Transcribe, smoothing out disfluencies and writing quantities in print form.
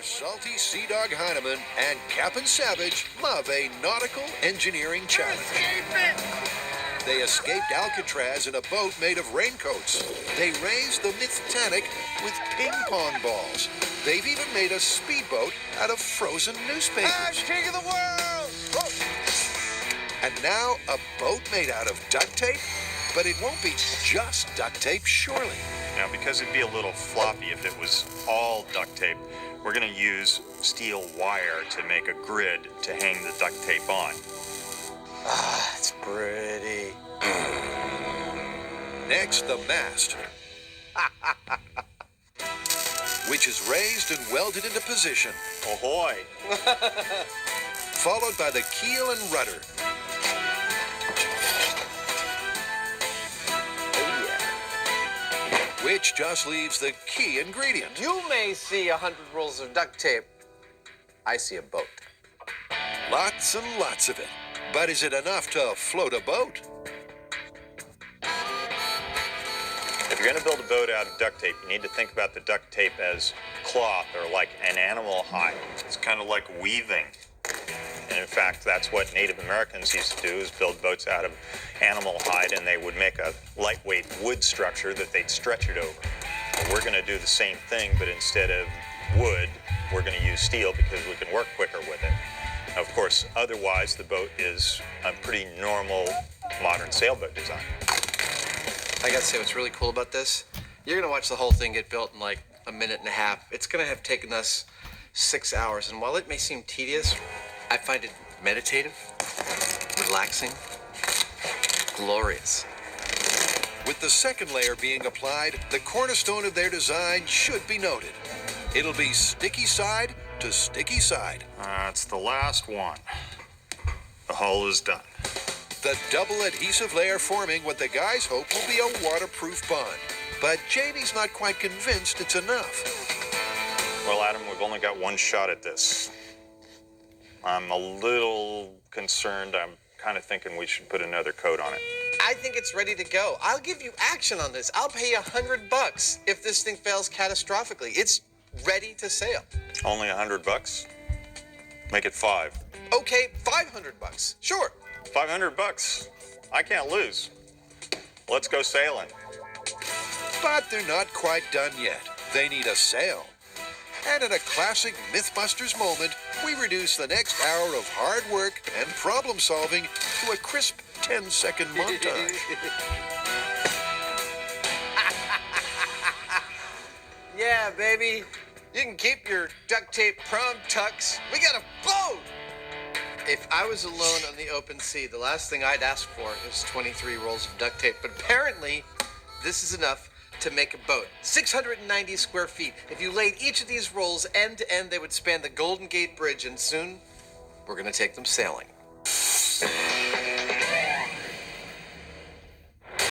Where Salty Sea Dog Heineman and Captain Savage love a nautical engineering challenge. They escaped Alcatraz in a boat made of raincoats. They raised the Mythtanic with ping pong balls. They've even made a speedboat out of frozen newspapers. I'm king of the world! Whoa. And now a boat made out of duct tape? But it won't be just duct tape, surely. Now, because it'd be a little floppy if it was all duct tape, we're going to use steel wire to make a grid to hang the duct tape on. Ah, it's pretty. Next, the mast, which is raised and welded into position. Ahoy! Followed by the keel and rudder. Oh, yeah. Which just leaves the key ingredient. You may see 100 rolls of duct tape. I see a boat. Lots and lots of it. But is it enough to float a boat? If you're going to build a boat out of duct tape, you need to think about the duct tape as cloth or like an animal hide. It's kind of like weaving. And in fact, that's what Native Americans used to do, is build boats out of animal hide, and they would make a lightweight wood structure that they'd stretch it over. Well, we're going to do the same thing, but instead of wood, we're going to use steel because we can work quicker with it. Of course, otherwise, the boat is a pretty normal modern sailboat design. I gotta say, what's really cool about this, you're gonna watch the whole thing get built in like a minute and a half. It's gonna have taken us 6 hours, and while it may seem tedious, I find it meditative, relaxing, glorious. With the second layer being applied, the cornerstone of their design should be noted. It'll be sticky side to sticky side. That's the last one. The hull is done. The double adhesive layer forming what the guys hope will be a waterproof bond. But Jamie's not quite convinced it's enough. Well, Adam, we've only got one shot at this. I'm a little concerned. I'm kind of thinking we should put another coat on it. I think it's ready to go. I'll give you action on this. I'll pay you $100 if this thing fails catastrophically. It's ready to sail. Only $100? Make it 5. Okay, $500. Sure. $500. I can't lose. Let's go sailing. But they're not quite done yet. They need a sail. And in a classic Mythbusters moment, we reduce the next hour of hard work and problem solving to a crisp 10-second montage. Yeah, baby. You can keep your duct tape prom tucks. We got a boat! If I was alone on the open sea, the last thing I'd ask for is 23 rolls of duct tape. But apparently, this is enough to make a boat. 690 square feet. If you laid each of these rolls end to end, they would span the Golden Gate Bridge, and soon, we're gonna take them sailing.